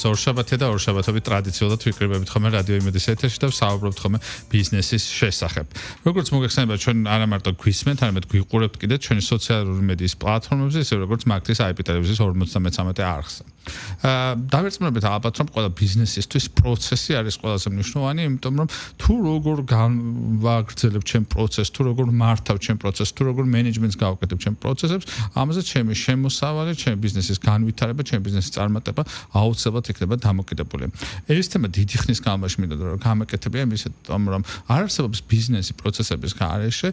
ორშაბათი და ორშაბათობით ტრადიციულად ვიკრიბებით ხოლმე რადიო იმედის ეთერში და ვსაუბრობთ ხოლმე ბიზნესის შესახებ. როგორც მოგეხსენება, ჩვენ არა მარტო გვისმენთ, არამედ გვიყურებთ კიდე ჩვენი სოციალური მედიის პლატფორმებზე, ისე როგორც მაგთის IP ტელევიზიის 53 არხზე. დავერწმუნებით ალბათ, რომ ყველა ბიზნესისთვის პროცესი არის ყველაზე მნიშვნელოვანი, იმიტომ რომ თუ როგორ განვაგრძელებ ჩემ პროცესს, თუ როგორ მართავ ჩემ პროცესს, თუ როგორ მენეჯმენტს გავაკეთებ ჩემ პროცესებს, ამაზე ჩემი შემოსავალი, ჩემი ბიზნესის განვითარება, ჩემი ბიზნესის წარმატება აუცილებლად იქნება დამოკიდებული. ეს თემა დიდი ხნის განმავლობაში მინდოდა რომ გამეკეთებია იმისეთ, რომ არ არსებობს ბიზნესი პროცესების გარეშე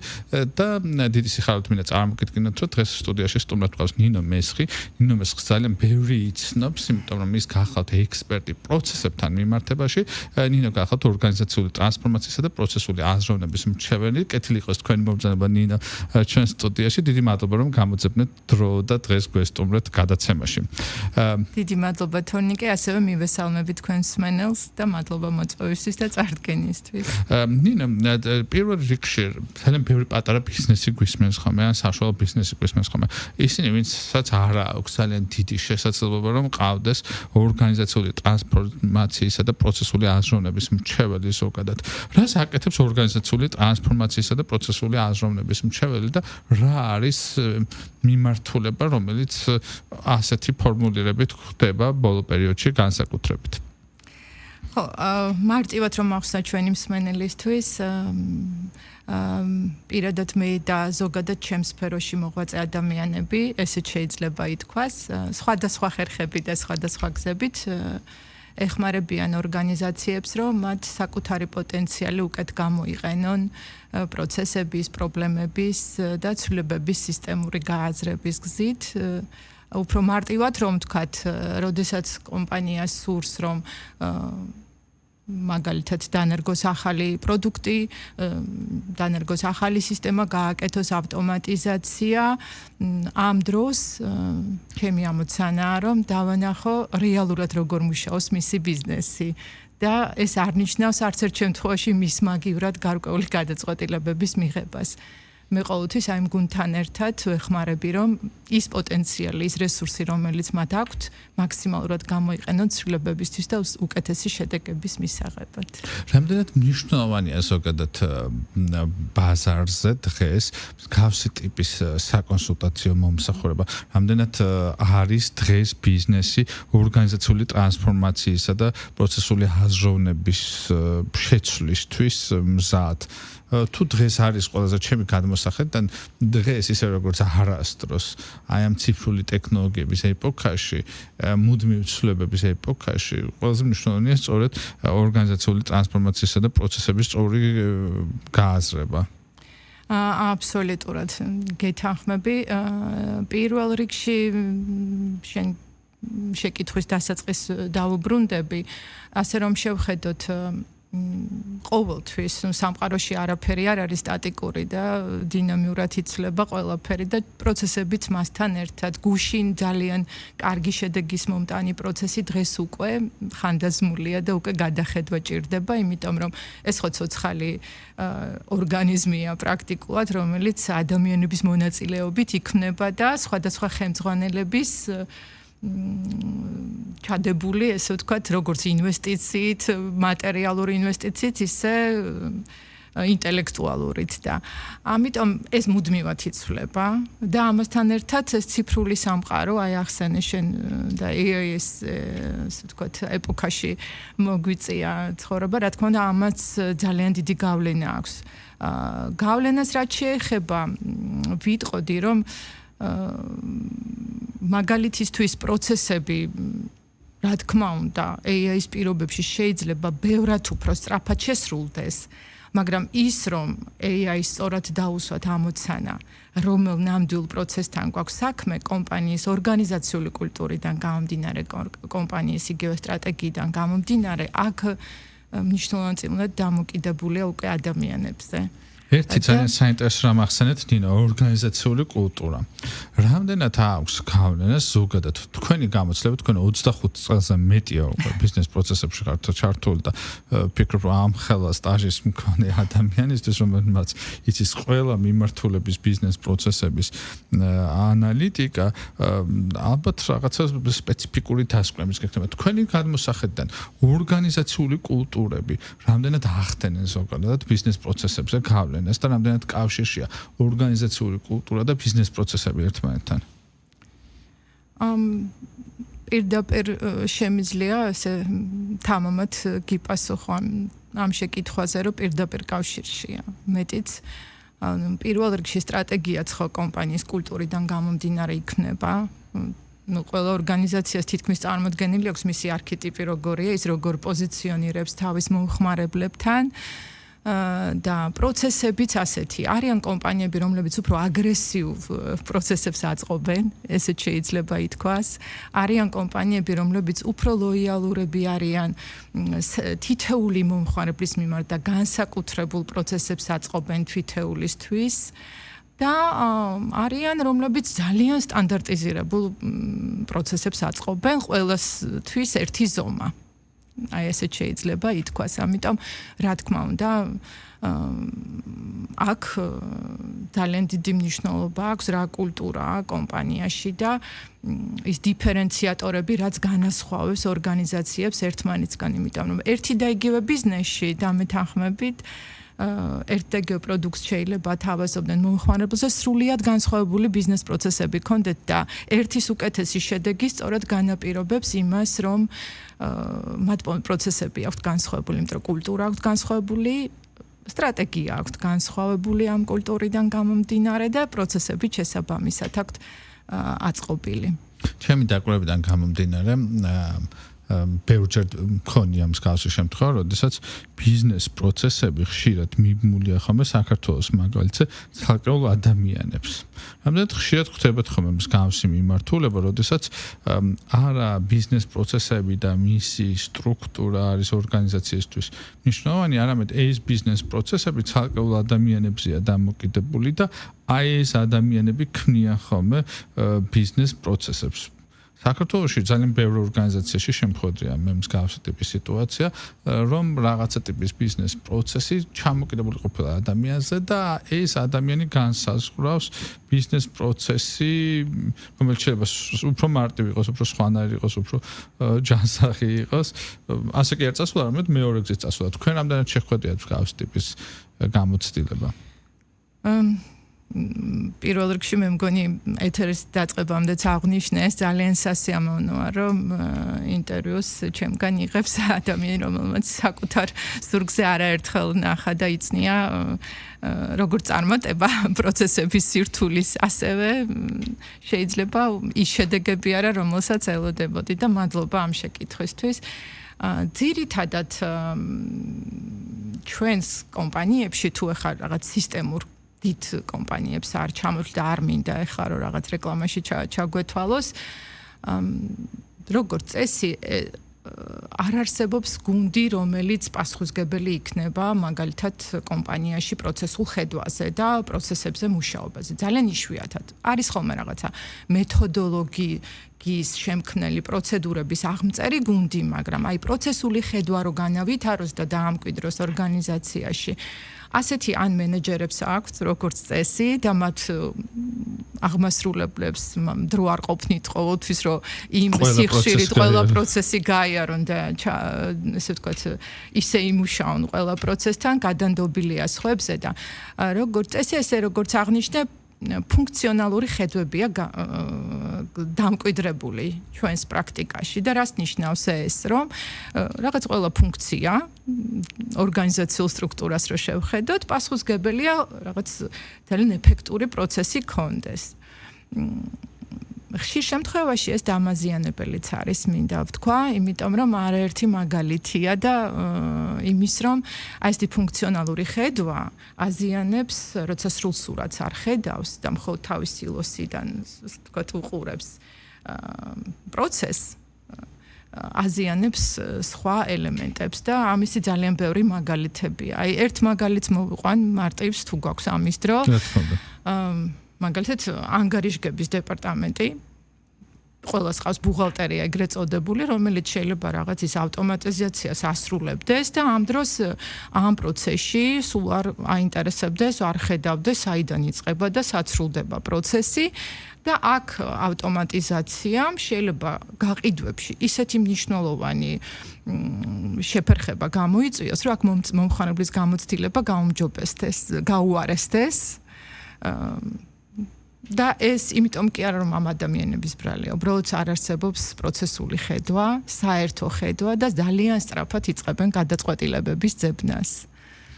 და დიდი სიხარულით მინდა წარმოგიდგინოთ, რომ დღეს სტუდიაში სტუმრად გვყავს ნინო მესხი. ნინო მესხი ძალიან ბევრი იცნობს, იმიტომ რომ ის გახლავთ ექსპერტი პროცესებთან მიმართებაში. ნინო გახლავთ ორგანიზაციული ტრანსფორმაციისა და პროცესული აზროვნების მრჩეველი. კეთილი იყოს თქვენი მომბრძანება ნინო ჩვენ სტუდიაში. დიდი მადლობა რომ გამოძებნეთ დრო და დღეს გვესტუმრეთ გადაცემაში. დიდი მადლობა თორნიკე, ასევე მივესალმებით თქვენს მსმენელს და მადლობა მოწვევისთვის და წარდგენისთვის. ნინო, პირველ რიგში ძალიან ბევრი პატარა ბიზნესი გვისმენს ხოლმე, ან საშუალო ბიზნესი გვისმენს ხოლმე. ისინი, ვინცაც არ აქვს ძალიან დიდი შესაძლებლობა რომ ყავდეს ორგანიზაციული ტრანსფორმაციისა და პროცესული აზროვნების მრჩეველი ზოგადად. რას აკეთებს ორგანიზაციული ტრანსფორმაციისა და პროცესული აზროვნების მრჩეველი და რა არის მიმართულება, რომელიც ასეთი ფორმულირებით ხდება ბოლო პერიოდში განსაკუთრებით? ხო, მარტივად რომ ახსნა ჩვენი მსმენელისთვის, პირადად მე და ზოგადად ჩემს სფეროში მოღვაწე ადამიანები, ესეც შეიძლება ითქვას, სხვადასხვა ხერხები და სხვადასხვა გზებით ეხმარებიან ორგანიზაციებს, რომ მათ საკუთარი პოტენციალი უკეთ გამოიყენონ პროცესების, პრობლემების და ცვლილებების სისტემური გააზრების გზით. უფრო მარტივად რომ ვთქვათ, როდესაც კომპანიას სურს რომ მაგალითად დანერგოს ახალი პროდუქტი, დანერგოს ახალი სისტემა, გააკეთოს ავტომატიზაცია, ამ დროს ჩემი ამოცანაა რომ დავანახო რეალურად როგორ მუშაობს მისი ბიზნესი და ეს არ ნიშნავს არც ერთ შემთხვევაში მის მაგივრად გარკვეული გადაწყვეტილებების მიღებას. მე ყოველთვის აი გუნდთან ერთად ვეხმარები რომ ის პოტენციალი, ის რესურსი, რომელიც მათ აქვთ, მაქსიმალურად გამოიყენონ ცვლილებებისთვის და უკეთესი შედეგების მისაღებად. რამდენად მნიშვნელოვანია ზოგადად ბაზარზე დღეს მსგავსი ტიპის საკონსულტაციო მომსახურება? რამდენად არის დღეს ბიზნესი ორგანიზაციული ტრანსფორმაციისა და პროცესული აზროვნების შეცვლისთვის მზად? თუ დღეს არის ყველაზე ჩემი გადმოსახედიდან დღეს ისე როგორც არასდროს აი ამ ციფრული ტექნოლოგიების ეპოქაში, მუდმივი ცვლილებების ეპოქაში ყველაზე მნიშვნელოვანია სწორედ ორგანიზაციული ტრანსფორმაციისა და პროცესების სწორი გააზრება. აბსოლუტურად გეთანხმები. პირველ რიგში შენ შეკითხვის დასაწყის დავუბრუნდები, ასე რომ შევხედოთ ყოველთვის სამყაროში არაფერი არ არის სტატიკური და დინამიურად იცვლება ყველაფერი და პროცესებიც მასთან ერთად გუშინ ძალიან კარგი შედეგის მომტანი პროცესი დღეს უკვე ხანდაზმულია და უკვე გადახედვა ჭირდება, იმიტომ რომ ეს ხო ცოცხალი ორგანიზმია პრაქტიკულად, რომელიც ადამიანების მონაწილეობით იქმნება და სხვადასხვა ხელმძღვანელების ჩადებული, ესე ვთქვათ, როგორც ინვესტიციით, მატერიალური ინვესტიციით, ისე ინტელექტუალურით და ამიტომ ეს მუდმივად იცვლება და ამასთან ერთად ეს ციფრული სამყარო, აი ახსენე შენ და AI-ის, ესე ვთქვათ, ეპოქაში მოგვიწია ცხოვრება, რა თქმა უნდა, ამაც ძალიან დიდი გავლენა აქვს. გავლენას რაც შეეხება, ვიტყოდი, რომ მაგალითისთვის პროცესები, რა თქმა უნდა, AI-ის პირობებში შეიძლება ბევრად უფრო სწრაფად შესრულდეს, მაგრამ ის რომ AI-ს სწორად დაუსვათ ამოცანა, რომელ ნამდვილ პროცესთან გვაქვს საქმე, კომპანიის ორგანიზაციული კულტურიდან გამომდინარე, კომპანიის იგივე სტრატეგიიდან გამომდინარე, აქ მნიშვნელოვანი წილად დამოკიდებულია უკვე ადამიანებზე. ერთი ძალიან საინტერესო რამ ახსენეთ ნინო, ორგანიზაციული კულტურა. რამდენად აქვს გავლენას ზოგადად თქვენი გამოცდილება, თქვენ 25 წელზე მეტია უკვე ბიზნეს პროცესებში ხართ ჩართული და ფიქრობ ამ ხელა სტაჟის მქონე ადამიანისთვის, რომელმაც იცის ყველა მიმართულების ბიზნეს პროცესების ანალიტიკა, ალბათ რაღაცა სპეციფიკური დასკვნების გექნება. თქვენი გადმოსახედიდან ორგანიზაციული კულტურები რამდენად ახდენენ ზოგადად ბიზნეს პროცესებზე გავლენას და რამდენად კავშირშია ორგანიზაციული კულტურა და ბიზნეს პროცესები ერთმანეთთან? პირდაპირ შემიძლია ესე თამამად გიპასუხო ამ შეკითხვაზე, რომ პირდაპირ კავშირშია. მეტიც პირველ რიგში სტრატეგიაც ხო კომპანიის კულტურიდან გამომდინარე იქნება. ყველა ორგანიზაციას თითქმის წარმოდგენილი აქვს მისი არქეტიპი როგორია, ის როგორ პოზიციონირებს თავის მომხმარებლებთან და პროცესებიც ასეთი. არიან კომპანიები, რომლებიც უფრო აგრესიულ პროცესებს აწყობენ, ესეც შეიძლება ითქვას. არიან კომპანიები, რომლებიც უფრო ლოიალურები არიან თითეული მომხმარებლის მიმართ და განსაკუთრებულ პროცესებს აწყობენ თითეულისთვის. და არიან რომლებიც ძალიან სტანდარტიზირებულ პროცესებს აწყობენ, ყველასთვის ერთი ზომა. აი ესეც შეიძლება ითქვას. ამიტომ რა თქმა უნდა აქ ძალიან დიდი მნიშვნელობა აქვს რა კულტურაა კომპანიაში და ის დიფერენციატორები რაც განასხვავებს ორგანიზაციებს ერთმანეთსგან, იმიტომ რომ ერთი და იგივე ბიზნესში დამეთანხმებით ერთ და იგივე პროდუქტს შეიძლება თავაზობდნენ მომხმარებელზე სრულიად განსხვავებული ბიზნეს პროცესები ქონდეთ და ერთის უკეთესი შედეგი სწორად განაპირობებს იმას, რომ მათ პროცესები აქვთ განსხვავებული, იმიტომ რომ კულტურა აქვთ განსხვავებული, სტრატეგია აქვთ განსხვავებული ამ კულტურიდან გამომდინარე და პროცესები შესაბამისად აქვთ აწყობილი. ჩემი დაკვრებიდან გამომდინარე ბევრჯერ მქონია მსგავსი შემთხვევა, როდესაც ბიზნეს პროცესები ხშირად მიბმულია ხოლმე საქართველოს მაგალითზე ცალკეულ ადამიანებს. რამდენად ხშირად ხდებათ ხოლმე მსგავსი მიმართულება, როდესაც არა ბიზნეს პროცესები და მისი სტრუქტურა არის ორგანიზაციისთვის მნიშვნელოვანი, არამედ ეს ბიზნეს პროცესები ცალკეულ ადამიანებზეა დამოკიდებული და აი ეს ადამიანები ქმნიან ხოლმე ბიზნეს პროცესებს. საქართველოში ძალიან ბევრი ორგანიზაციაში შემთხვევია მე მსგავსი ტიპის სიტუაცია, რომ რაღაცა ტიპის ბიზნეს პროცესი ჩამოკიდებული ყოფილა ადამიანზე და ეს ადამიანი განსაზღვრავს ბიზნეს პროცესი, რომელიც შეიძლება უფრო მარტივი იყოს, უფრო სხვანაირი იყოს, უფრო ჯანსაღი იყოს. ასე კი არ წასულა, არამედ მეორე გზით წასულა. თქვენ რამდენად შეხვედრიათ მსგავსი ტიპის გამოცდილება? პირველ რიგში მე მგონი ეთერის დაწყებამდეც აღნიშნე, ეს ძალიან სასიამოვნოა, რომ ინტერვიუს ჩემგან იღებს ადამიანი, რომელმაც საკუთარ ზურგზე არაერთხელ ნახა და იცნია როგორ წარმატება პროცესების სირთულის, ასევე შეიძლება ის შედეგები არა, რომელსაც ელოდებოდი და მადლობა ამ შეკითხვისთვის. ძირითადად ჩვენს კომპანიებში თუ ეხლა რაღაც სისტემურ დიდ კომპანიებს არ ჩამოთვლა და არ მინდა ეხლა რომ რაღაც რეკლამაში ჩაგვეთვალოს. როგორც წესი არ არსებობს გუნდი, რომელიც პასუხისმგებელი იქნება მაგალითად კომპანიაში პროცესულ ხედვაზე და პროცესებზე მუშაობაზე. ძალიან იშვიათად. არის ხოლმე რაღაცა მეთოდოლოგიის შემქმნელი პროცედურების აღმწერი გუნდი, მაგრამ აი პროცესული ხედვა რო განავითაროს და დაამკვიდროს ორგანიზაციაში. ასეთი ან მენეჯერებს აქვთ როგორც წესი და მათ აღმასრულებლებს დრო არ ყოფნით ყოველთვის რომ იმ სიხშირით ყველა პროცესი გაიარონ და ესე ვთქვათ ისე იმუშაონ ყველა პროცესთან გადანდობილია სხვებზე და როგორც წესი ესე როგორც აღნიშნე ფუნქციონალური ხედვებია დამკვიდრებული ჩვენს პრაქტიკაში და რას ნიშნავს ეს, რომ რაღაც ყველა ფუნქცია ორგანიზაციულ სტრუქტურას რო შევხედოთ, პასუხისმგებელია რაღაც ძალიან ეფექტური პროცესი კონდეს. ხშირ შემთხვევაში ეს დამაზიანებელიც არის, მინდა ვთქვა, იმიტომ რომ არაერთი მაგალითია და იმის რომ აი ეს ფუნქციონალური ხედვა აზიანებს, როცა სრულ სურათს არ ხედავს და მხოლოდ თავის სილოსიდან ვთქვათ უყურებს პროცესს, აზიანებს სხვა ელემენტებს და ამისი ძალიან ბევრი მაგალითებია. აი ერთ მაგალითს მოვიყვან მარტივს თუ გვაქვს ამის დრო. მაგალითად ანგარიშგების დეპარტამენტი ყველას ყავს ბუღალტერია ეგრეთ წოდებული, რომელიც შეიძლება რაღაც ის ავტომატიზაციას ასრულებდეს და ამ დროს ამ პროცესში სულ არ აინტერესებდეს, არ ხედავდეს, საიდან იწყება და საცრულდება პროცესი და აქ ავტომატიზაციამ შეიძლება გაყიდვებში ისეთი მნიშვნელოვანი შეფერხება გამოიწვიოს, რომ აქ მომხმარებლის გამოცდილება გაუმჯობესდეს, გაუარესდეს. და ეს იმიტომ კი არა რომ ამ ადამიანების ბრალია, უბრალოდ არ არსებობს პროცესული ხედვა, საერთო ხედვა და ძალიან სწრაფად იწყებენ გადაწყვეტილებების ძებნას.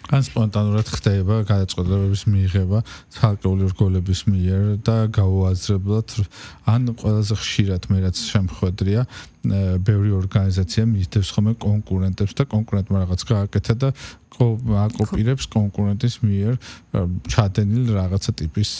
ან სპონტანურად ხდება გადაწყვეტილებების მიღება ცალკეული რგოლების მიერ და გაუაზრებლად ან ყველაზე ხშირად მე რაც შემხვედრია ბევრი ორგანიზაცია მისდევს ხოლმე კონკურენტებს და კონკურენტმა რაღაც გააკეთა და აკოპირებს კონკურენტის მიერ ჩადენილ რაღაცა ტიპის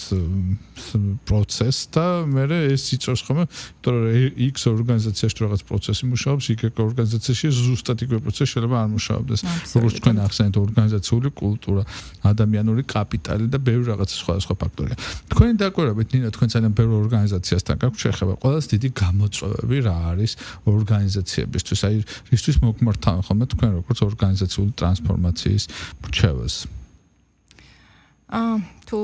პროცესს და მე ეს იწევს ხოლმე, იმიტომ რომ X ორგანიზაციაში რაღაც პროცესი მუშაობს, Y ორგანიზაციაში ზუსტად იგივე პროცესი შეიძლება არ მუშაობდეს. როგორც თქვენ ახსენეთ, ორგანიზაციული კულტურა, ადამიანური კაპიტალი და ბევრი რაღაცა სხვა ფაქტორია. თქვენი დაკვირვებით, ნინა, თქვენ ძალიან ბევრი ორგანიზაციასთან გაქვთ შეხება. ყველაზე დიდი გამოწვევები რა არის ორგანიზაციებისთვის? აი, რისთვის მოგმართავენ ხოლმე თქვენ როგორც ორგანიზაციული ტრანსფორმაციის მრჩევას? თუ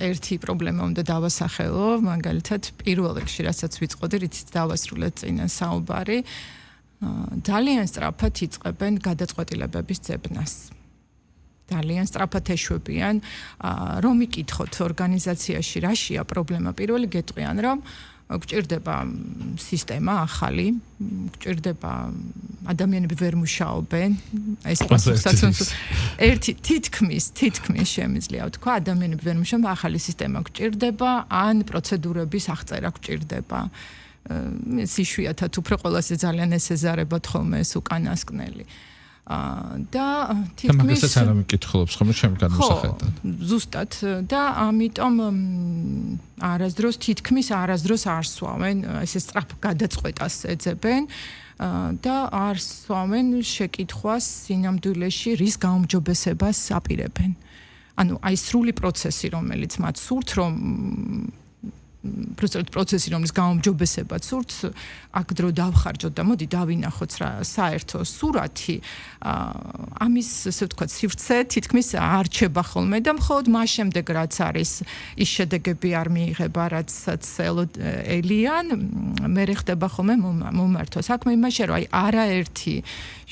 ერთი პრობლემა უნდა დავასახელო, მაგალითად, პირველ რიგში, რასაც ვიწყოდი, რითიც დავასრულეთ წინა საუბარი, ძალიან სწრაფად იწყებენ გადაწყვეტილებების ძებნას. ძალიან სწრაფად ეშვებიან, რომ იკითხოთ ორგანიზაციაში რაშია პრობლემა. პირველი გეტყვიან, რომ გჭირდება სისტემა ახალი, გჭირდება ადამიანები ვერ მუშაობენ, ეს პასუხსაც ერთი თითქმის შემიძლია ვთქვა, ადამიანები ვერ მუშაობენ, ახალი სისტემა გჭირდება, ან პროცედურების აღწერა გჭირდება. ეს იშვიათად უფრო ყველაზე ძალიან ესეზარებათ ხოლმე ეს უკანასკნელი. და თითქმის მაგასაც არ მიკითხულობს ხოლმე ჩემ განმსახედად. ზუსტად და ამიტომ თითქმის არასდროს არ სვამენ ესე სწრაფ გადაწყვეტას ეძებენ და არ სვამენ შეკითხვას სინამდვილეში რის გაუმჯობესებას აპირებენ. ანუ აი სრული პროცესი რომელიც მათ სურთ რომ პროცესი რომლის გაუმჯობესებაც სურთ, აქ დრო დავხარჯოთ და მოდი დავინახოთ რა საერთო სურათი, ამის ესე ვთქვათ სივრცე თითქმის არ რჩება ხოლმე და მხოლოდ მას შემდეგ რაც არის ის შედეგები არ მიიღება, რაცაც ელიან, მერე ხდება ხოლმე მომართვა. საქმე იმაშია, რომ აი არაერთი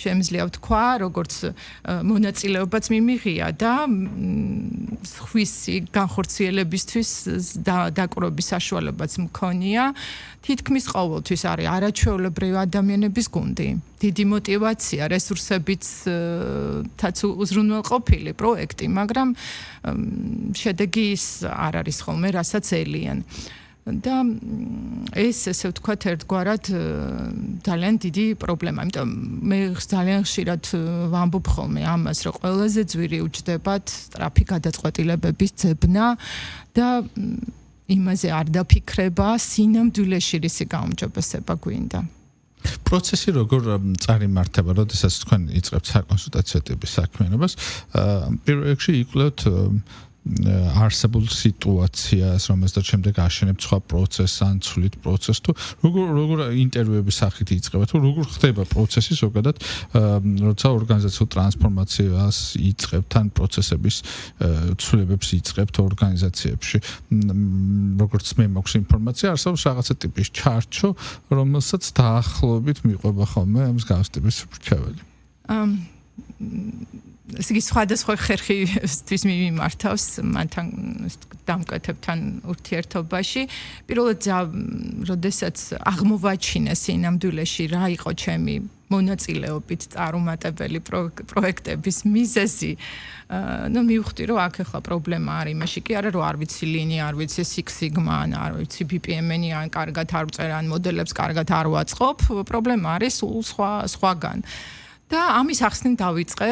შემიძლია ვთქვა, როგორც მონაწილეობაც მიმიღია და ხვისი განხორციელებისთვის დაკვირვების საშუალებაც მქონია, თითქმის ყოველთვის არის არაჩვეულებრივი ადამიანების გუნდი, დიდი мотиваცია, რესურსებიც თაც უზრუნველყოფილი პროექტი, მაგრამ შედეგი ის არ არის ხოლმე, რასაც ელიან. და ეს ესე ვთქვათ ერთგვარად ძალიან დიდი პრობლემა. იმიტომ მე ძალიან ხშირად ვამბობ ხოლმე ამას, რომ ყველაზე ძვირი უჯდებათ სწრაფი გადაწყვეტილებების ძებნა და იმაზე არ დაფიქრება, სინამდვილეში რისი გაუმჯობესება გვინდა. პროცესი როგორ წარიმართება, როდესაც თქვენ იწყებთ საკონსულტაციო ტიპის საქმიანობას, პირველ რიგში იკვლევთ არსებულ სიტუაციას, რომელსაც შემდეგ აშენებთ სხვა პროცესს, ან ცვლით პროცესს თუ როგორ ინტერვიუების სახით იწყება, თუ როგორ ხდება პროცესი ზოგადად, როცა ორგანიზაციულ ტრანსფორმაციას იწყებთ, ან პროცესების ცვლილებებს იწყებთ ორგანიზაციებში. როგორც მე მაქვს ინფორმაცია, არსებობს რაღაცა ტიპის ჩარჩო, რომელსაც დაახლოებით მიყვება ხოლმე ამ მსგავს ტიპის მრჩეველი. ესე იგი სხვადასხვა ხერხისთვის მიმართავს მათთან დამკვეთებთან ურთიერთობაში. პირველად, როდესაც აღმოვაჩინე სინამდვილეში რა იყო ჩემი მონაწილეობით წარუმატებელი პროექტების მიზეზი, მივხვდი, რომ აქ ახლა პრობლემა არის იმაში კი არა, რომ არ ვიცი ლინია, არ ვიცი Six Sigma, არ ვიცი BPM-ი, ან კარგად არ ვწერან, ან მოდელებს კარგად არ ვაწყობ, პრობლემა არის სულ სხვაგან. და ამის ახსნით დავიწყე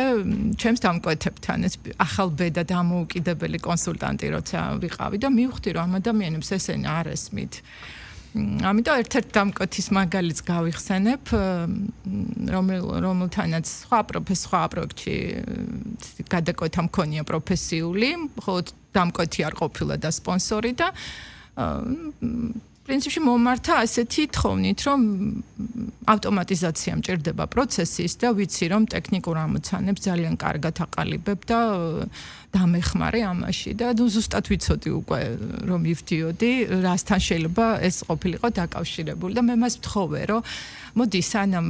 ჩემს დამკვეთებთან, ეს ახალ ბედა დამოუკიდებელი კონსულტანტი როცა ვიყავი და მივხვდი, რომ ამ ადამიანებს ესენი არ ესმით. ამიტომ ერთ-ერთ დამკვეთის მაგალითს გავიხსენებ, რომელთანაც სხვა პროექტში გადაკვეთა მქონია პროფესიული, ხოლო დამკვეთი არ ყოფილა და სპონსორი და პრინციპში მომართა ასეთი თხოვნით, რომ ავტომატიზაცია მჭირდება პროცესის და ვიცი, რომ ტექნიკურ ამოცანებს ძალიან კარგად აყალიბებ და დამეხმარე ამაში და ზუსტად ვიცოდი უკვე, რომ მივდიოდი, რასთან შეიძლება ეს ყოფილიყო დაკავშირებული და მე მას ვთხოვე, რომ მოდი სანამ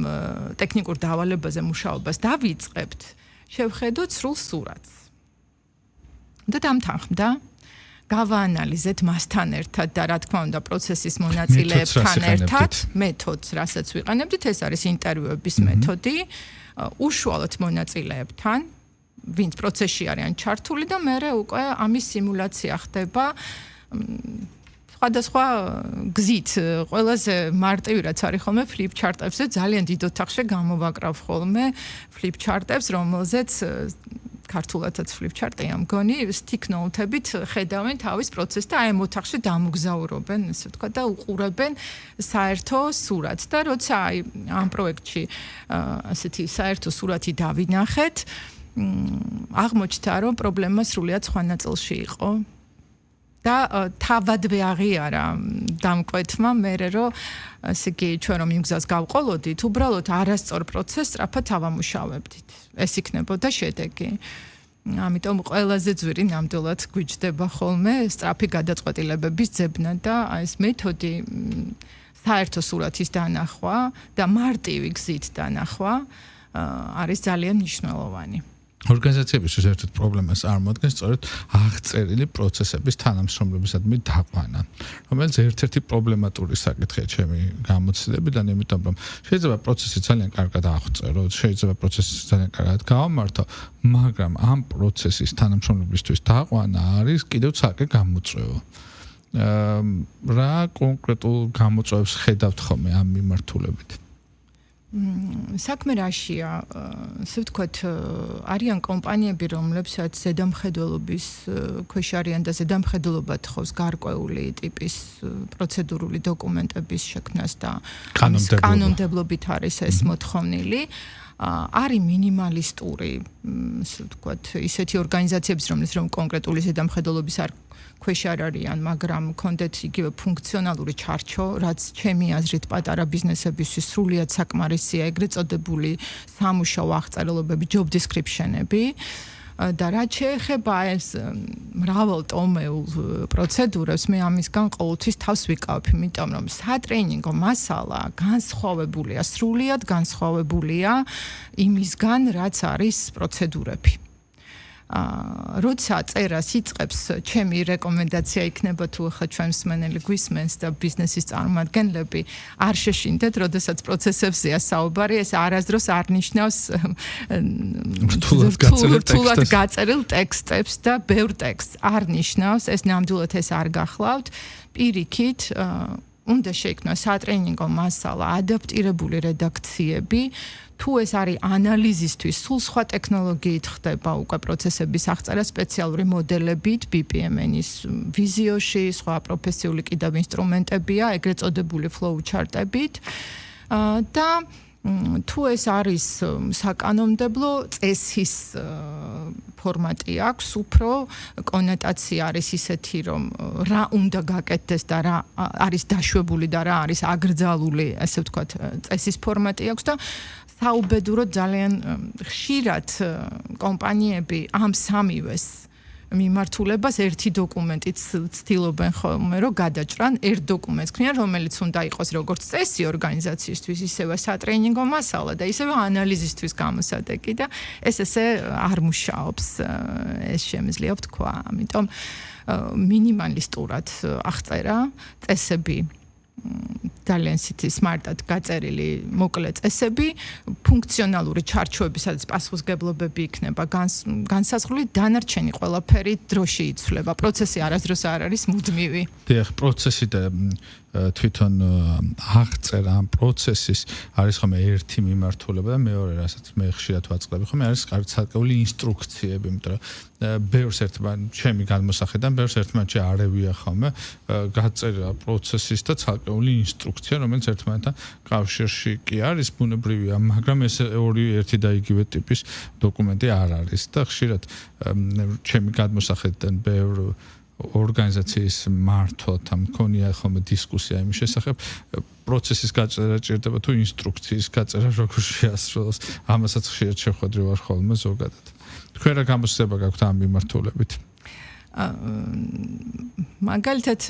ტექნიკურ დავალებაზე მუშაობას დავიწყებთ, შევხედოთ სრულ სურათს. და დამთანხმდა გავაანალიზეთ მასთან ერთად და რა თქმა უნდა პროცესის მონაწილეებთან ერთად მეთოდს, რასაც ვიყენებდით, ეს არის ინტერვიუების მეთოდი, უშუალოდ მონაწილეებთან, ვინც პროცესში არიან ჩართული და მერე უკვე ამის სიმულაცია ხდება სხვადასხვა გზით. ყველაზე მარტივი რაც არის ხოლმე flip chart-ებზე ძალიან დიდ ოთახში გამოვაკრავ ხოლმე flip chart-ებს, რომელზეც ქართულადაც flip chart-ია მგონი, stick note-ებით ხედავენ თავის პროცესს და აი ამ ოთახში დამოგზაურობენ, ესე ვთქვა და უყურებენ საერთო სურათს და როცა აი ამ პროექტში ასეთი საერთო სურათი დავინახეთ, აღმოჩნდა, რომ პრობლემა სრულიად სხვა ნაწილში იყო. და თავადვე აღიარა დამკვეთმა მერე რომ ასე იგი ჩვენ რომ იმ გზას გავყოლოდით, უბრალოდ არასწორ პროცესს სწრაფად ავამუშავებდით. ეს იქნებოდა შედეგი. ამიტომ ყველაზე ძვირი ნამდვილად გვიჯდება ხოლმე სწრაფი გადაწყვეტილებების ძებნა და ეს მეთოდი საერთო სურათის დანახვა და მარტივი გზით დანახვა არის ძალიან მნიშვნელოვანი. ორგანიზაციების ერთ-ერთ პრობლემას წარმოადგენს სწორედ აღწერილი პროცესების თანამშრომლებისადმი დაყვანა, რომელიც ერთ-ერთი პრობლემატური საკითხია ჩემი გამოცდილებიდან, იმიტომ რომ შეიძლება პროცესი ძალიან კარგად აღწერო, შეიძლება პროცესი ძალიან კარგად გავამართო, მაგრამ ამ პროცესის თანამშრომლებისთვის დაყვანა არის კიდევ ცალკე გამოწვევა. რა კონკრეტულ გამოწვევებს ხედავთ ხოლმე ამ მიმართულებით? საქმე რაშია, ასე ვთქვათ, არიან კომპანიები, რომლებსაც ზედამხედველობის ქვეშ არიან და ზედამხედველობა თხოვს გარკვეული ტიპის პროცედურული დოკუმენტების შექმნას და კანონმდებლობით არის ეს მოთხოვნილი. არის მინიმალისტური, ასე ვთქვათ, ისეთი ორგანიზაციების, რომლის რომ კონკრეტული ზედამხედველობის არ ქვეშ არ არიან, მაგრამ კონდეთ იგივე ფუნქციონალური ჩარჩო, რაც ჩემი აზრით პატარა ბიზნესებისთვის სრულიად საკმარისია, ეგრეთ წოდებული სამუშაო აღწერილობები, job description-ები და რაც შეეხება ეს მრავალტომეულ პროცედურებს, მე ამისგან ყოველთვის თავს ვიკავებ, იმიტომ რომ სატრენინგო მასალა განსხვავებულია, სრულიად განსხვავებულია იმისგან, რაც არის პროცედურები. როცა წერას იწყებს, ჩემი რეკომენდაცია იქნება თუ ახლა ჩვენ მსმენელი გვისმენს და ბიზნესის წარმომადგენლები არ შეშინდეთ, როდესაც პროცესებზეა საუბარი, ეს არასდროს არ ნიშნავს რთულად გაწერილ ტექსტებს და ბევრ ტექსტს არ ნიშნავს, ეს ნამდვილად ეს არ გახლავთ, პირიქით უნდა შეიქმნას სატრენინგო მასალა, ადაპტირებული რედაქციები, თუ ეს არის ანალიზისთვის, სულ სხვა ტექნოლოგიით ხდება უკვე პროცესების აღწერა სპეციალური მოდელებით, BPMN-ის ვიზიოში, სხვა პროფესიული კიდევ ინსტრუმენტებია, ეგრეთ წოდებული flow chart-ებით და თუ ეს არის საკანონმდებლო წესის ფორმატი აქვს, უფრო კონოტაცია არის ისეთი, რომ რა უნდა გაკეთდეს და რა არის დაშვებული და რა არის აკრძალული, ასე ვთქვათ, წესის ფორმატი აქვს და საუბედუროდ ძალიან ხშირად კომპანიები ამ სამივეს მიმართულებას ერთი დოკუმენტით ცდილობენ ხოლმე, რომ გადაჭრან ერთ დოკუმენტს ქნიან, რომელიც უნდა იყოს როგორც წესი ორგანიზაციისთვის, ისევე სატრენინგო მასალა და ისევე ანალიზისთვის გამოსადეგი და ეს ესე არ მუშაობს, ეს შემიძლია ვთქვა. ამიტომ მინიმალისტურად აღწერა წესები ძალიან სმარტად გაწერილი მოკლე წესები, ფუნქციონალური ჩარჩოები, სადაც პასუხისმგებლობები იქნება განსაზღვრული, დანარჩენი ყველაფერი დროში იცვლება. პროცესი არასდროს არ არის მუდმივი. დიახ, პროცესი და თვითონ აღწერა ამ პროცესის არის ხომ ერთი მიმართულება და მეორე რასაც მე ხშირად ვაწყდები ხომ არის ცალკეული ინსტრუქციები, იმიტომ რომ ბევრს ერთმანეთს ჩემი განმოსახედიდან ბევრს ერთმანეთში არევია ხოლმე გაწერა პროცესის და ცალკეული ინსტრუქცია, რომელიც ერთმანეთთან კავშირში კი არის ბუნებრივია, მაგრამ ეს ორი ერთი და იგივე ტიპის დოკუმენტი არ არის და ხშირად ჩემი განმოსახედიდან ბევრ ორგანიზაციის მართლთა მქონია ხოლმე დისკუსია იმის შესახებ პროცესის გაწერა ჭირდება თუ ინსტრუქციის გაწერა როგორ შეასრულოს ამასაც ხშირად შეხვედრი ვარ ხოლმე ზოგადად თქვენ რა გამოსცემა გაქვთ ამ მიმართულებით მაგალითად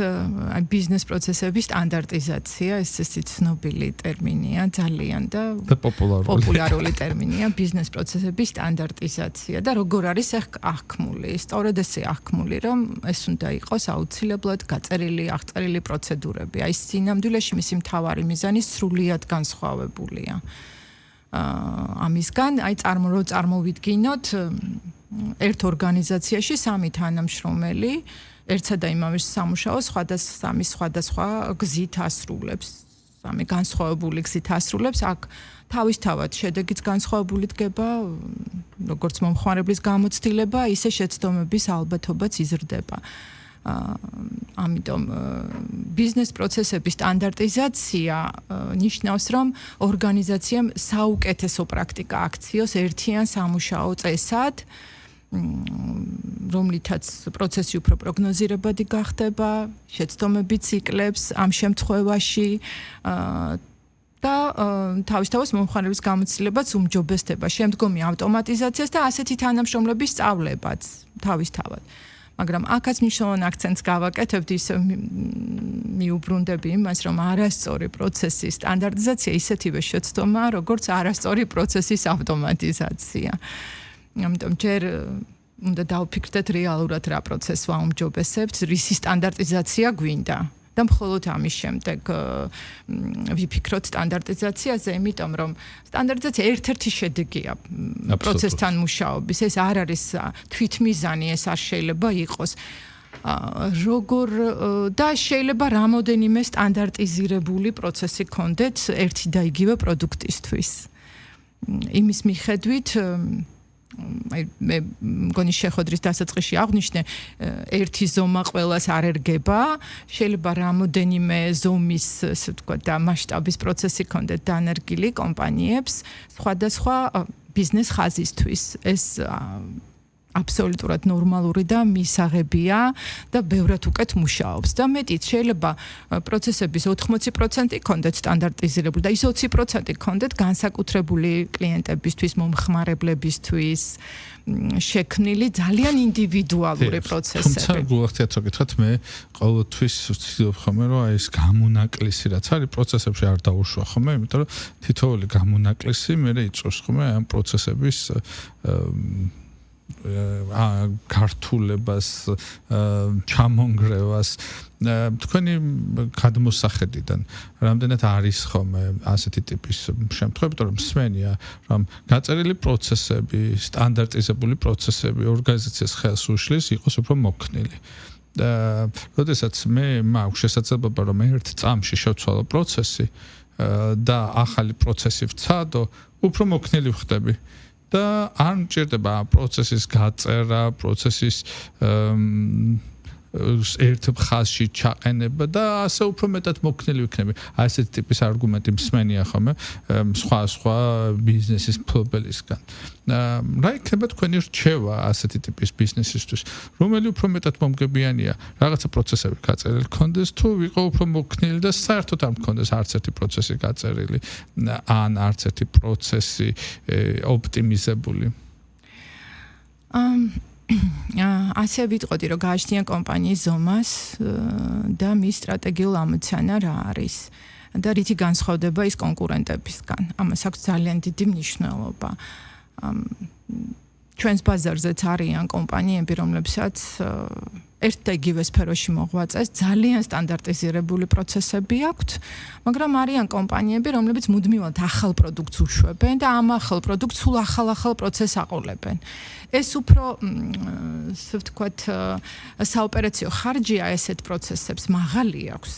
ბიზნეს პროცესების სტანდარტიზაცია ეს ცნობილი ტერმინია ძალიან და პოპულარული ტერმინია ბიზნეს პროცესების სტანდარტიზაცია და როგორ არის აღქმული სწორედ ესე აღქმული რომ ეს უნდა იყოს აუცილებლად გაწერილი აღწერილი პროცედურები აი სინამდვილეში მისი მთავარი მიზანი სრულიად განსხვავებულია ამისგან აი წარმოვიდგინოთ ერთ ორგანიზაციაში სამი თანამშრომელი ერთსა და იმავე სამუშაოს სხვადასხვა გზით ასრულებს სამი განსხვავებული გზით ასრულებს აქ თავისთავად შედეგიც განსხვავებული დგება როგორც მომხმარებლის გამოცდილება ისე შეცდომების ალბათობაც იზრდება ამიტომ ბიზნეს პროცესების სტანდარტიზაცია ნიშნავს რომ ორგანიზაციამ საუკეთესო პრაქტიკა აქციოს ერთიან სამუშაო წესად რომლითაც პროცესი უფრო პროგნოზირებადი გახდება, შეცდომებიც იკლებს ამ შემთხვევაში და თავისთავად მომხმარებლის გამოცდილებაც უმჯობესდება, შემდგომი ავტომატიზაციას და ასეთი თანამშრომლების სწავლებაც თავისთავად. მაგრამ აქაც მნიშვნელოვან აქცენტს გავაკეთებთ ის მიუბრუნდები იმას, რომ არასწორი პროცესის სტანდარტიზაცია ისეთივე შეცდომაა, როგორც არასწორი პროცესის ავტომატიზაცია. ამიტომ ჯერ უნდა დავფიქრდეთ რეალურად რა პროცესს ვაუმჯობესებთ, რისი სტანდარტიზაცია გვინდა და მხოლოდ ამის შემდეგ ვიფიქროთ სტანდარტიზაციაზე, იმიტომ რომ სტანდარტიზაცია ერთ-ერთი შედეგია პროცესთან მუშაობის. ეს არ არის თვითმიზანი, ეს არ შეიძლება იყოს. როგორ და შეიძლება რამოდენიმე სტანდარტიზირებული პროცესი გქონდეთ ერთი და იგივე პროდუქტისთვის. იმის მიხედვით აი მე მგონი შეხვედრის დასაწყისში აღვნიშნე ერთი ზომა ყველას არ ერგება შეიძლება რამოდენიმე ზომის ასე ვთქვათ და მასშტაბის პროცესი გქონდეთ დანერგილი კომპანიებს სხვადასხვა ბიზნეს ხაზისთვის ეს აბსოლუტურად ნორმალური და მისაღებია და ბევრად უკეთ მუშაობს და მეტიც შეიძლება პროცესების 80% გქონდეთ სტანდარტიზირებული და ის 20% გქონდეთ განსაკუთრებული კლიენტებისთვის, მომხმარებლებისთვის შექმნილი ძალიან ინდივიდუალური პროცესები. თუმცა გულახდიათ რომ გითხრათ მე ყოველთვის ვცდილობ ხოლმე რომ აი ეს გამონაკლისი რაც არის პროცესებში არ დაუშვა ხოლმე, იმიტომ რომ თითოეული გამონაკლისი მე იწვევს ხოლმე ამ პროცესების გართულებას, ჩამონგრევას თქვენი გადმოსახედიდან რამდენად არის ხოლმე ასეთი ტიპის შემთხვევები, რომ მსმენია, რომ გაწერილი პროცესები, სტანდარტიზებული პროცესები ორგანიზაციას ხელს უშლის იყოს უფრო მოქნილი. და როდესაც მე მაქვს შესაძლებლობა რომ ერთ წამში შევცვალო პროცესი და ახალი პროცესი ვცადო, უფრო მოქნილი ვხდები. და არ მჭირდება პროცესის გაწერა, პროცესის ერთ ხაზში ჩაყენება და ასე უფრო მეტად მოქნილი ვიქნები. აი ესეთი ტიპის არგუმენტი მსმენია ხოლმე სხვა ბიზნესის მფლობელისგან. რა იქნება თქვენი რჩევა ასეთი ტიპის ბიზნესისთვის, რომელი უფრო მეტად მომგებიანია, რაღაცა პროცესები გაწერილი გქონდეს თუ ვიყო უფრო მოქნილი და საერთოდ არ მქონდეს არც ერთი პროცესი გაწერილი, ან არც ერთი პროცესი ოპტიმიზებული. ასე ვიტყოდი, რომ გააჩნია კომპანიის ზომას და მის სტრატეგიულ ამოცანა რა არის და რითი განსხვავდება ის კონკურენტებისგან. ამას აქვს ძალიან დიდი მნიშვნელობა. ჩვენს ბაზარზეც არიან კომპანიები, რომლებსაც ერთ და იგივე სფეროში მოღვაწეს, ძალიან სტანდარტიზირებული პროცესები აქვთ, მაგრამ არიან კომპანიები, რომლებიც მუდმივად ახალ პროდუქტს უშვებენ და ამ ახალ პროდუქტს სულ ახალ პროცესს აყოლებენ. ეს უფრო, ასე ვთქვათ, საოპერაციო ხარჯია ესეთ პროცესებს მაღალი აქვს,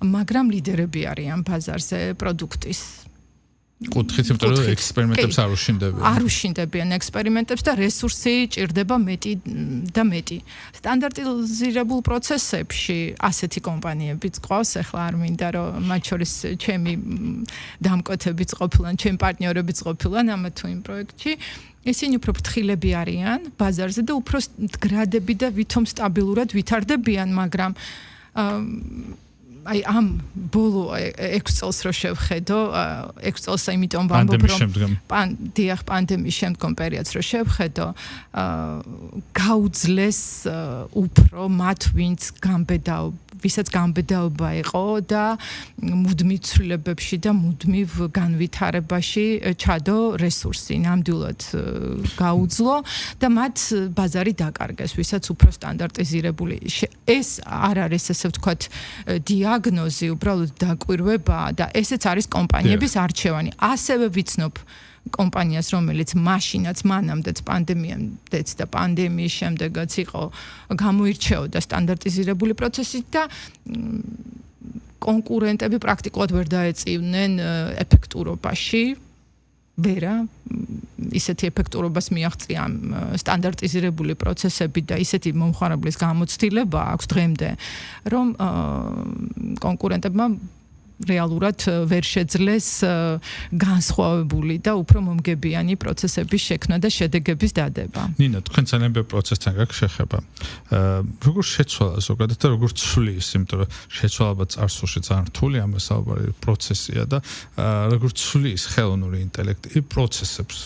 მაგრამ ლიდერები არიან ბაზარზე პროდუქტის. კუთხით, იმიტომ რომ ექსპერიმენტებს არ უშინდებიან. არ უშინდებიან ექსპერიმენტებს და რესურსი ჭირდება მეტი და მეტი. სტანდარტიზირებულ პროცესებში ასეთი კომპანიებიც ყავს, ახლა არ მინდა რომ მათ შორის ჩემი დამკვეთებიც ყოფილან, ჩემი პარტნიორებიც ყოფილან ამ თუ იმ პროექტში. ისინი უფრო ფრთხილები არიან ბაზარზე და უფრო მდგრადები და ვითომ სტაბილურად ვითარდებიან, მაგრამ აი ამ ბოლო 6 წელს რო შევხედო, 6 წელს იმიტომ ვამბობ რომ პანდემიის შემდგომ პერიოდს რო შევხედო, გაუძლეს უფრო მათ ვისაც გამბედაობა იყო და მუდმივ ცვლილებებში და მუდმივ განვითარებაში ჩადო რესურსი, ნამდვილად გაუძლო და მათ ბაზარი დაკარგეს, ვისაც უფრო სტანდარტიზირებული. ეს არ არის, ასე ვთქვათ, დიაგნოზი, უბრალოდ დაკვირვება და ესეც არის კომპანიების არჩევანი. ასევე ვიცნობ კომპანიას, რომელიც მაშინაც მანამდეც პანდემიამდეც და პანდემიის შემდეგაც იყო გამოირჩეოდა სტანდარტიზირებული პროცესით და კონკურენტები პრაქტიკულად ვერ დაეწივნენ ეფექტურობაში. ვერა ისეთი ეფექტურობას მიაღწია სტანდარტიზირებული პროცესები და ისეთი მომხმარებლის გამოცდილება აქვს დღემდე, რომ კონკურენტებმა რეალურად ვერ შეძლეს განსხვავებული და უფრო მომგებიანი პროცესების შექმნა და შედეგების დადება. ნინა, თქვენ ძალიან ბევრ პროცესთან გაქვს შეხება. როგორ შეცვალა ზოგადად და როგორ ცვლის, იმიტომ რომ შეცვალება წარსულში ძალიან რთული ამას საუბარი პროცესია და როგორ ცვლის ხელოვნური ინტელექტი პროცესებს.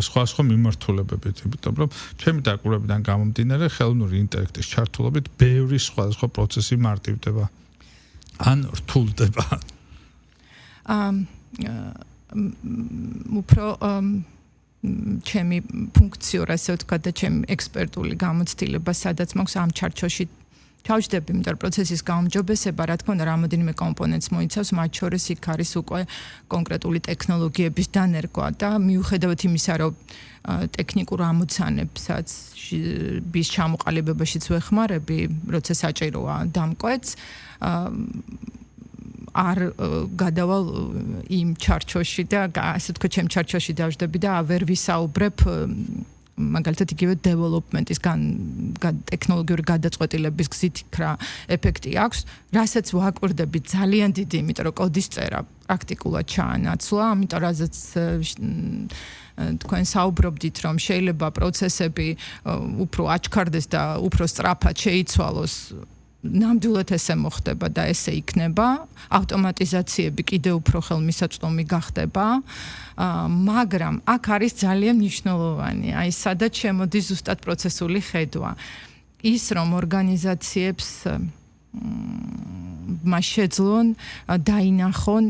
სხვა მიმართულებებით, იმიტომ რომ ჩემი დაკვირვებიდან გამომდინარე ხელოვნური ინტელექტის ჩართულობით ბევრი სხვა პროცესი მარტივდება. ან რთულდება. უფრო ჩემი ფუნქციურ, ასე ვთქვათ, და ჩემი ექსპერტული გამოცდილება, სადაც მაქვს ამ ჩარჩოში ჩავჯდები, იმიტომ რომ პროცესის გაუმჯობესება, რა თქმა უნდა, რამოდენიმე კომპონენტს მოიცავს, მათ შორის იქ არის უკვე კონკრეტული ტექნოლოგიების დანერგვა და მიუხედავად იმისა, რომ ტექნიკურ ამოცანებსაც bis ჩამოყალიბებაშიც ვეხმარები, როცა საჭიროა დამკვეთს, არ გადავალ იმ ჩარჩოში და ასე ვთქვათ, ჩემ ჩარჩოში დავჯდები და ვერ ვისაუბრებ მაგალითად იგივე დეველოპმენტის ტექნოლოგიური გადაწყვეტილების გზით რა ეფექტი აქვს, რასაც ვაკვირდები ძალიან დიდი, იმიტომ რომ კოდის წერა პრაქტიკულად ჩაანაცვლა, ამიტომ რაზეც თქვენ საუბრობდით, რომ შეიძლება პროცესები უფრო აჩქარდეს და უფრო სწრაფად შეიცვალოს, ნამდვილად ესე მოხდება და ესე იქნება, ავტომატიზაციები კიდევ უფრო ხელმისაწვდომი გახდება, მაგრამ აქ არის ძალიან მნიშვნელოვანი, აი სადაც შემოდის ზუსტად პროცესული ხედვა. ის რომ ორგანიზაციებს მას შეძლონ დაინახონ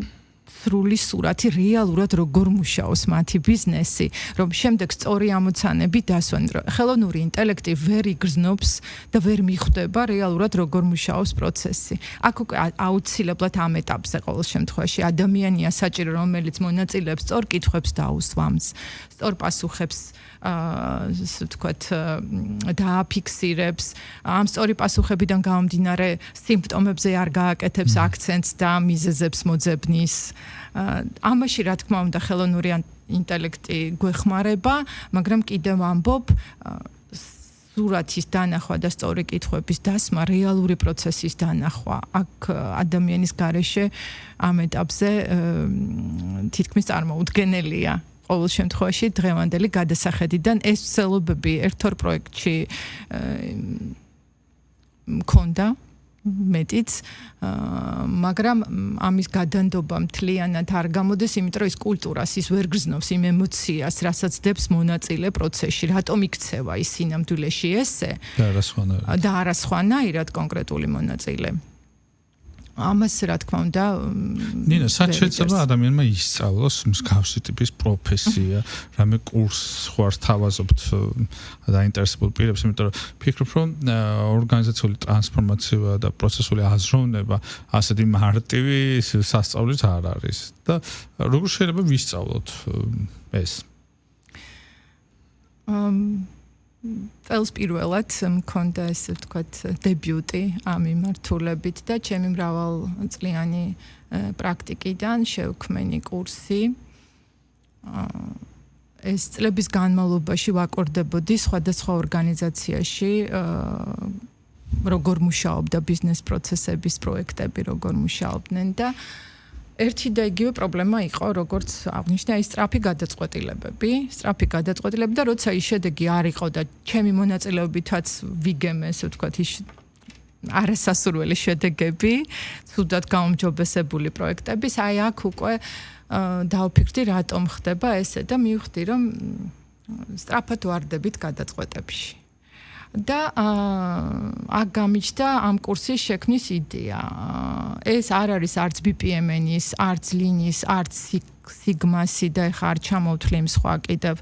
სრული სურათი რეალურად როგორ მუშაობს მათი ბიზნესი, რომ შემდეგ სწორი ამოცანები დასვან. ხელოვნური ინტელექტი ვერ იგრძნობს და ვერ მიხვდება რეალურად როგორ მუშაობს პროცესი. აქ უკვე აუცილებლად ამ ეტაპზე ყოველ შემთხვევაში ადამიანია საჭირო, რომელიც მონაწილეებს სწორ კითხვებს დაუსვამს, სწორ პასუხებს ვთქვათ, დააფიქსირებს, ამ სწორი პასუხებიდან გამომდინარე სიმპტომებზე არ გააკეთებს აქცენტს და მიზეზებს მოძებნის. ამაში რა თქმა უნდა ხელოვნური ინტელექტი გვეხმარება, მაგრამ კიდევ ვამბობ, სურათის დანახვა და სწორი კითხვების დასმა, რეალური პროცესის დანახვა. აქ ადამიანის გარეშე ამ ეტაპზე თითქმის წარმოუდგენელია. ყოველ შემთხვევაში დღევანდელი გადასახედიდან ეს ცდილობები ერთ-ორ პროექტში მქონდა მეტიც, მაგრამ ამის გადანდობა მთლიანად არ გამოდის, იმიტომ რომ ის კულტურას ის ვერ გრძნობს იმ ემოციას, რასაც დებს მონაწილე პროცესში, რატომ იქცევა ის სინამდვილეში ესე და არა სხვანაირად კონკრეტული მონაწილე. ამას რა თქმა უნდა ნინა, სად შეიძლება ადამიანმა ისწავლოს მსგავსი ტიპის პროფესია, რამე კურსს ხوار თავაზობთ დაინტერესებულ პირებს, იმიტომ რომ ფიქრობ, რომ ორგანიზაციული ტრანსფორმაცია და პროცესული აზროვნება ასეთი მარტივი სასწაულიც არ არის და როგორ შეიძლება ვისწავლოთ ეს? წელს პირველად მქონდა ესე ვთქვათ დებიუტი ამ მიმართულებით და ჩემი მრავალწლიანი პრაქტიკიდან შევქმენი კურსი. ეს წლების განმავლობაში ვაკორდებოდი სხვადასხვა ორგანიზაციაში როგორ მუშაობდა ბიზნეს პროცესების პროექტები, როგორ მუშაობდნენ და ერთი და იგივე პრობლემა იყო, როგორც აღნიშნა, ის სწრაფი გადაწყვეტილებები და როცა ის შედეგი არ იყო და ჩემი მონაწილეობითაც ვიგემე, ესე ვთქვათ, ის არასასურველი შედეგები, ცუდად გაუმჯობესებული პროექტები, აი აქ უკვე დავფიქრდი, რატომ ხდება ესე და მივხვდი, რომ სწრაფად ვარდებით გადაწყვეტებში. და აქ გამიჩნდა ამ კურსის შექმნის იდეა. ეს არ არის არც BPMN-ის, არც Lean-ის, არც Sigma-ში და ეხა არ ჩამოვთვლი იმ სხვა კიდევ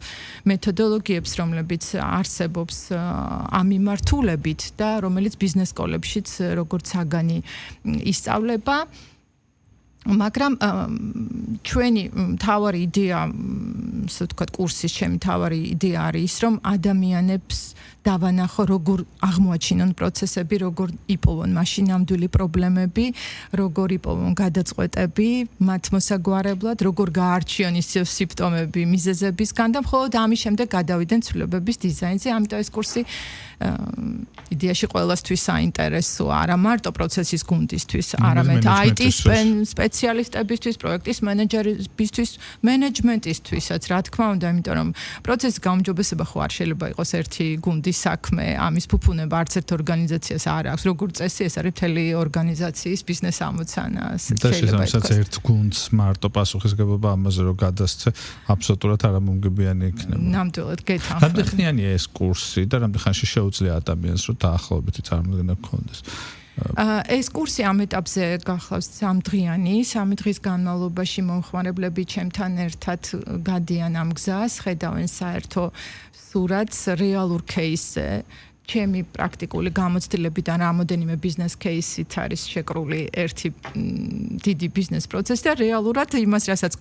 მეთოდოლოგიებს, რომლებიც არსებობს ამ მიმართულებით და რომელიც ბიზნეს სკოლებშიც როგორც საგანი ისწავლება. მაგრამ ჩვენი მთავარი იდეა, ასე ვთქვათ, კურსის ჩემი მთავარი იდეა არის ის, რომ ადამიანებს დავანახო, როგორ აღმოაჩინონ პროცესები, როგორ იპოვონ მაშინამდვილი პრობლემები, როგორ იპოვონ გადაწყვეტები მათ მოსაგვარებლად, როგორ გაარჩიონ ის სიმპტომები მიზეზებისგან და მხოლოდ ამის შემდეგ გადავიდნენ ცვლილებების დიზაინზე. ამიტომ ეს კურსი იდეაში ყველასთვის საინტერესოა, არა მარტო პროცესის გუნდისთვის, არამედ IT სპეციალისტებისთვის, პროექტის მენეჯერებისთვის, მენეჯმენტისთვისაც, რა თქმა უნდა, იმიტომ რომ პროცესის გაუმჯობესება ხო არ შეიძლება იყოს ერთი გუნდის საქმე, ამის ფუფუნება არც ერთ ორგანიზაციას არ აქვს. როგორც წესი, ეს არის მთელი ორგანიზაციის ბიზნეს ამოცანა. და შესაბამისად ერთ გუნდს მარტო პასუხისგებლობა ამაზე რომ გადასცე, აბსოლუტურად არამომგებიანი იქნება. ნამდვილად გეთანხმები. რამდენი ხანია ეს კურსი და რამდენი ხანში შეუძლია ადამიანს რომ დაახლოებითი წარმოდგენა გქონდეს? ეს კურსი ამ ეტაპზე გახლავს 3 დღიანი, 3 დღის განმავლობაში მომხმარებლები ჩემთან ერთად გადიან ამ გზას, ხედავენ საერთო სურათს რეალურ кейსზე. ჩემი პრაქტიკული გამოცდილებიდან რამოდენიმე ბიზნეს кейსით არის შეკრული ერთი დიდი ბიზნეს პროცესი და რეალურად იმას, რასაც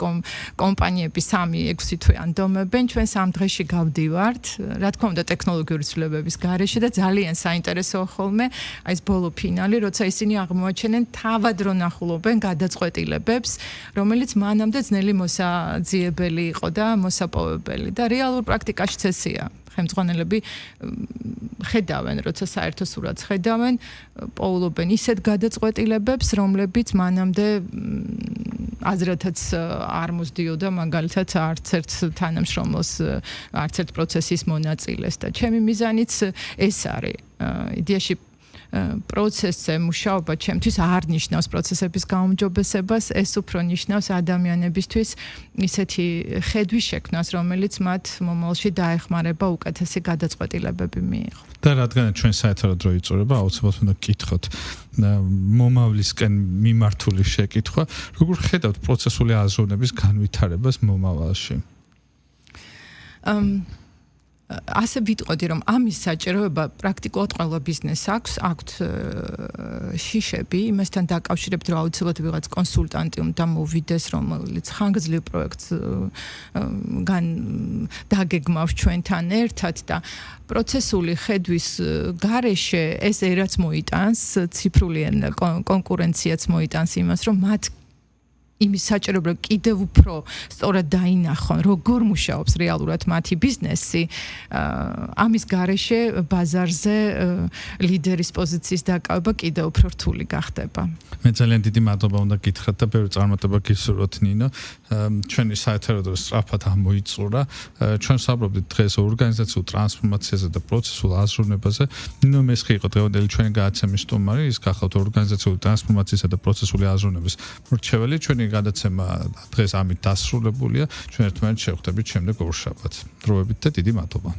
კომპანიები 3-6 თვე ანდომებენ, ჩვენ 3 დღეში გავდივართ. რა თქმა უნდა, ტექნოლოგიური ცვლილებების გარეშე და ძალიან საინტერესოა ხოლმე აი ეს ბოლო ფინალი, როცა ისინი აღმოაჩენენ თავად რო ნახულობენ გადაწყვეტილებებს, რომელიც მანამდე ძნელი მოსაძიებელი იყო და მოსაპოვებელი და რეალურ პრაქტიკაშიც ესეა. ხელმძღვანელები ხედავენ, როცა საერთო სურათს ხედავენ, პოულობენ ისეთ გადაწყვეტილებებს, რომლებიც მანამდე აზრათაც არ მოსდიოდა, მაგალითად არც ერთ თანამშრომლს, არც ერთ პროცესის მონაწილეს და ჩემი მიზანიც ეს არის. იდეაში პროცესზე მუშაობა ჩემთვის არ ნიშნავს პროცესების გაუმჯობესებას, ეს უფრო ნიშნავს ადამიანებისთვის ისეთი ხედვის შექმნას, რომელიც მათ მომავალში დაეხმარება უკეთესი გადაწყვეტილებები მიიღო. და რადგან ჩვენ საერთოდ დრო იწურება, აუცილებლად უნდა გკითხოთ მომავლისკენ მიმართული შეკითხვა, როგორ ხედავთ პროცესული აზროვნების განვითარებას მომავალში? ასე ვიტყოდი, რომ ამის საჭიროება პრაქტიკულად ყველა ბიზნესს აქვს შიშები, იმასთან დაკავშირებით, რომ აუცილებლად ვიღაც კონსულტანტი უნდა მოვიდეს, რომელიც ხანგრძლივ პროექტს დაგეგმავს ჩვენთან ერთად და პროცესული ხედვის გარეშე ეს რაც მოიტანს, ციფრული კონკურენციაც მოიტანს იმას, რომ მათ იმის საჭიროება კიდევ უფრო სწორად დაინახონ, როგორ მუშაობს რეალურად მათი ბიზნესი, ამის გარეშე ბაზარზე ლიდერის პოზიციის დაკავება კიდევ უფრო რთული გახდება. მე ძალიან დიდი მადლობა უნდა გითხრათ და ბევრი წარმატება გისურვოთ, ნინო. ჩვენი საერთოდ სწრაფად ამოიწურა. ჩვენ საუბრობდით დღეს ორგანიზაციულ ტრანსფორმაციაზე და პროცესულ აზროვნებაზე. ნინო მესხი იყო დღევანდელი ჩვენი გადაცემის სტუმარი, ის გახლავთ ორგანიზაციული ტრანსფორმაციისა და პროცესული აზროვნების მრჩეველი. ჩვენი გადაცემა დღეს ამით დასრულებულია. ჩვენ ერთმანეთს შევხვდებით შემდეგ ორშაბათს. დროებით და დიდი მადლობა.